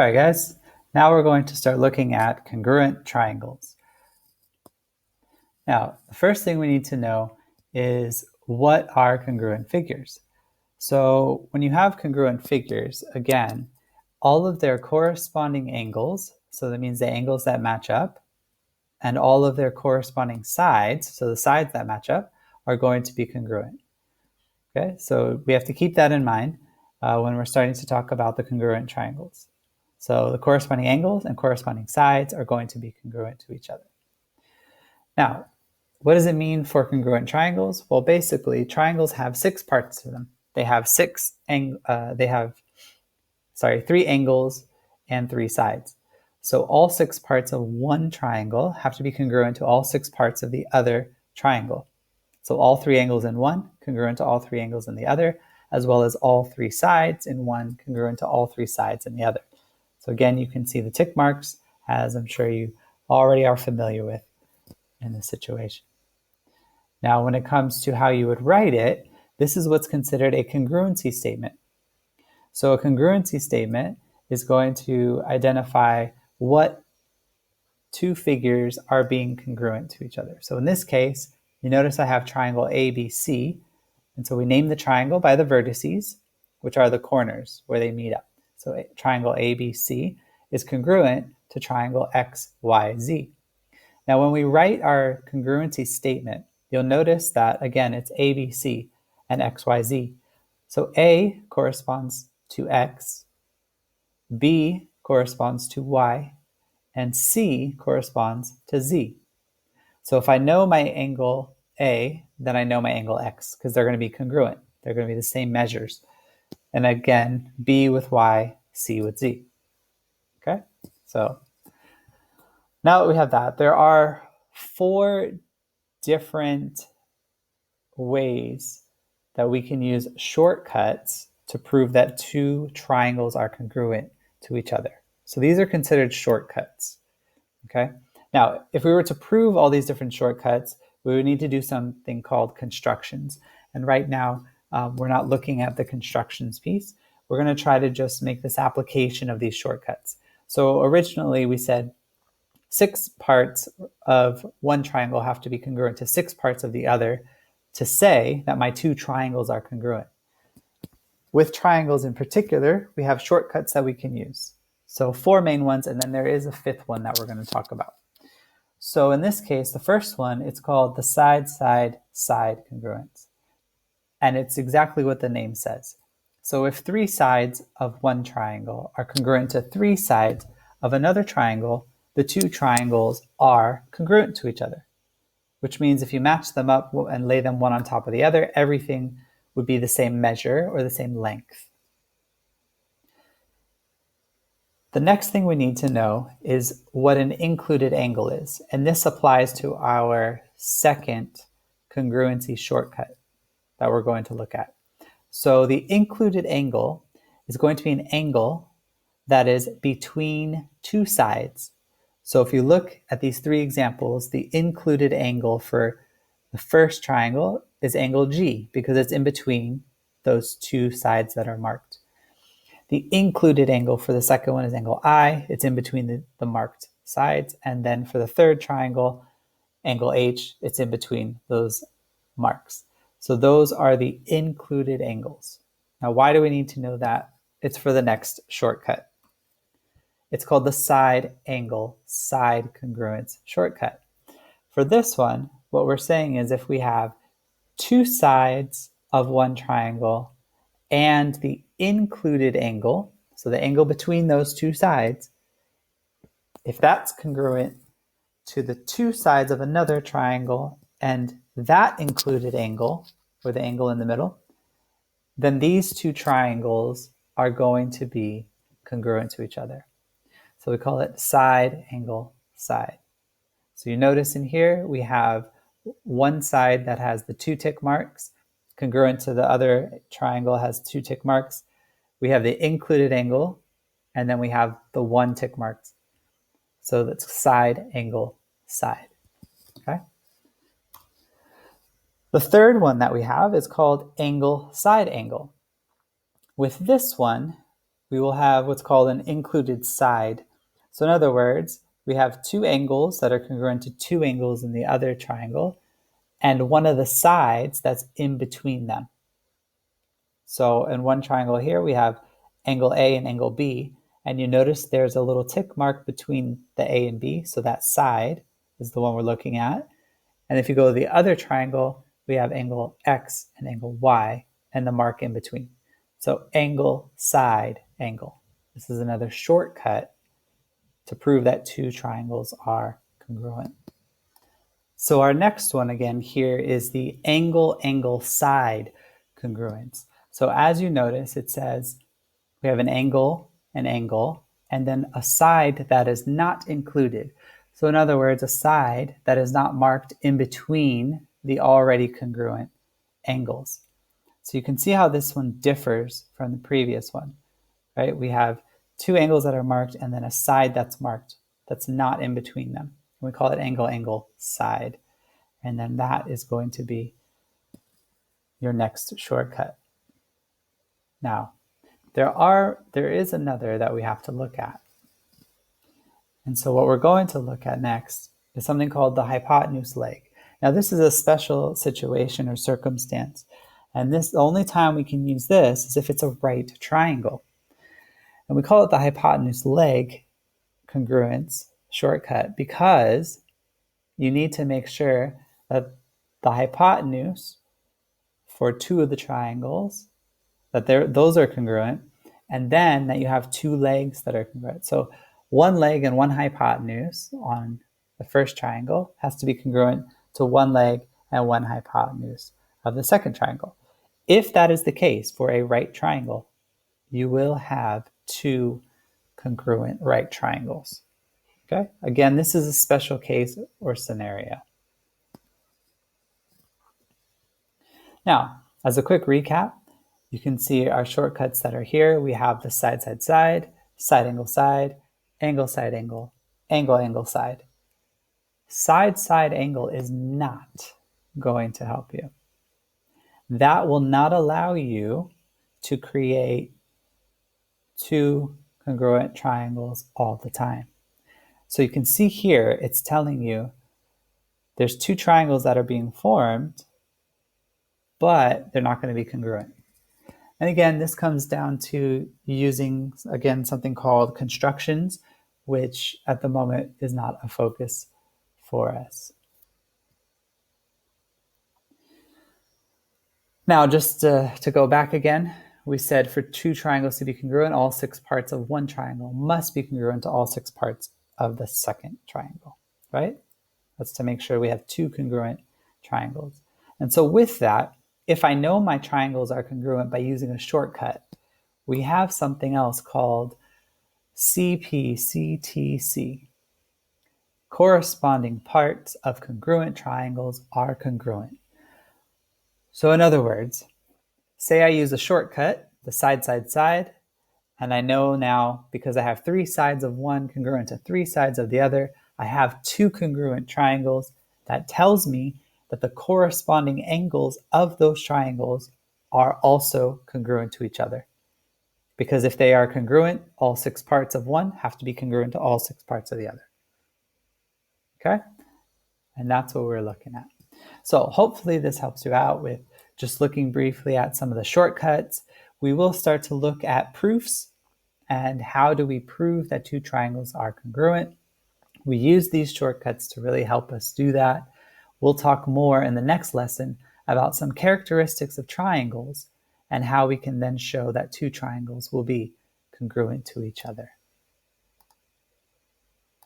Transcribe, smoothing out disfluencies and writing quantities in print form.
All right, guys. Now we're going to start looking at congruent triangles. Now, the first thing we need to know is what are congruent figures? So when you have congruent figures, again, all of their corresponding angles, so that means the angles that match up, and all of their corresponding sides, so the sides that match up, are going to be congruent. Okay, so we have to keep that in mind when we're starting to talk about the congruent triangles. So the corresponding angles and corresponding sides are going to be congruent to each other. Now, what does it mean for congruent triangles? Well, basically, triangles have 6 parts to them. They have 3 angles and 3 sides. So all 6 parts of one triangle have to be congruent to all 6 parts of the other triangle. So all 3 angles in one congruent to all 3 angles in the other, as well as all 3 sides in one congruent to all 3 sides in the other. So again, you can see the tick marks, as I'm sure you already are familiar with in this situation. Now, when it comes to how you would write it, this is what's considered a congruency statement. So a congruency statement is going to identify what 2 figures are being congruent to each other. So in this case, you notice I have triangle ABC, and so we name the triangle by the vertices, which are the corners where they meet up. So triangle ABC is congruent to triangle XYZ. Now, when we write our congruency statement, you'll notice that, again, it's ABC and XYZ. So A corresponds to X, B corresponds to Y, and C corresponds to Z. So if I know my angle A, then I know my angle X, because they're going to be congruent. They're going to be the same measures. And again, B with Y, C with Z. Okay, so now that we have that, there are 4 different ways that we can use shortcuts to prove that 2 triangles are congruent to each other. So these are considered shortcuts. Okay. Now, if we were to prove all these different shortcuts, we would need to do something called constructions. And right now, we're not looking at the constructions piece. We're going to try to just make this application of these shortcuts. So originally, we said 6 parts of one triangle have to be congruent to 6 parts of the other to say that my 2 triangles are congruent. With triangles in particular, we have shortcuts that we can use. So 4 main ones, and then there is a 5th one that we're going to talk about. So in this case, the first one, it's called the side-side-side congruence. And it's exactly what the name says. So if 3 sides of one triangle are congruent to 3 sides of another triangle, the 2 triangles are congruent to each other, which means if you match them up and lay them one on top of the other, everything would be the same measure or the same length. The next thing we need to know is what an included angle is, and this applies to our second congruency shortcut that we're going to look at. So the included angle is going to be an angle that is between 2 sides. So if you look at these 3 examples, the included angle for the first triangle is angle G because it's in between those 2 sides that are marked. The included angle for the second one is angle I. It's in between the marked sides. And then for the third triangle, angle H, it's in between those marks. So those are the included angles. Now, why do we need to know that? It's for the next shortcut. It's called the side angle side congruence shortcut. For this one, what we're saying is if we have 2 sides of one triangle and the included angle, so the angle between those 2 sides, if that's congruent to the 2 sides of another triangle and that included angle, or the angle in the middle, then these 2 triangles are going to be congruent to each other. So we call it side angle side. So you notice in here we have one side that has the 2 tick marks, congruent to the other triangle has 2 tick marks. We have the included angle, and then we have the 1 tick marks. So that's side angle side. Okay. The third one that we have is called angle side angle. With this one, we will have what's called an included side. So in other words, we have two angles that are congruent to two angles in the other triangle, and one of the sides that's in between them. So in one triangle here, we have angle A and angle B, and you notice there's a little tick mark between the A and B, so that side is the one we're looking at. And if you go to the other triangle, we have angle X and angle Y, and the mark in between. So angle, side, angle. This is another shortcut to prove that two triangles are congruent. So our next one again here is the angle side congruence. So as you notice, it says we have an angle, and then a side that is not included. So in other words, a side that is not marked in between the already congruent angles. So you can see how this one differs from the previous one, right? We have two angles that are marked and then a side that's marked that's not in between them. We call it angle side. And then that is going to be your next shortcut. Now, there is another that we have to look at. And so what we're going to look at next is something called the hypotenuse leg. Now, this is a special situation or circumstance. And the only time we can use this is if it's a right triangle. And we call it the hypotenuse leg congruence shortcut because you need to make sure that the hypotenuse for two of the triangles, that those are congruent, and then that you have two legs that are congruent. So one leg and one hypotenuse on the first triangle has to be congruent to one leg and one hypotenuse of the second triangle. If that is the case for a right triangle, you will have two congruent right triangles. Okay? Again, this is a special case or scenario. Now, as a quick recap, you can see our shortcuts that are here. We have the side, angle, side, angle, angle, side. Side, angle is not going to help you. That will not allow you to create two congruent triangles all the time. So you can see here, it's telling you there's two triangles that are being formed, but they're not going to be congruent. And again, this comes down to using, again, something called constructions, which at the moment is not a focus for us. Now, just to go back again, we said for two triangles to be congruent, all six parts of one triangle must be congruent to all six parts of the second triangle, right? That's to make sure we have two congruent triangles. And so with that, if I know my triangles are congruent by using a shortcut, we have something else called CPCTC. Corresponding parts of congruent triangles are congruent. So in other words, say I use a shortcut, the side, and I know now because I have three sides of one congruent to three sides of the other, I have two congruent triangles. That tells me that the corresponding angles of those triangles are also congruent to each other. Because if they are congruent, all six parts of one have to be congruent to all six parts of the other. Okay? And that's what we're looking at. So hopefully this helps you out with just looking briefly at some of the shortcuts. We will start to look at proofs and how do we prove that two triangles are congruent. We use these shortcuts to really help us do that. We'll talk more in the next lesson about some characteristics of triangles and how we can then show that two triangles will be congruent to each other.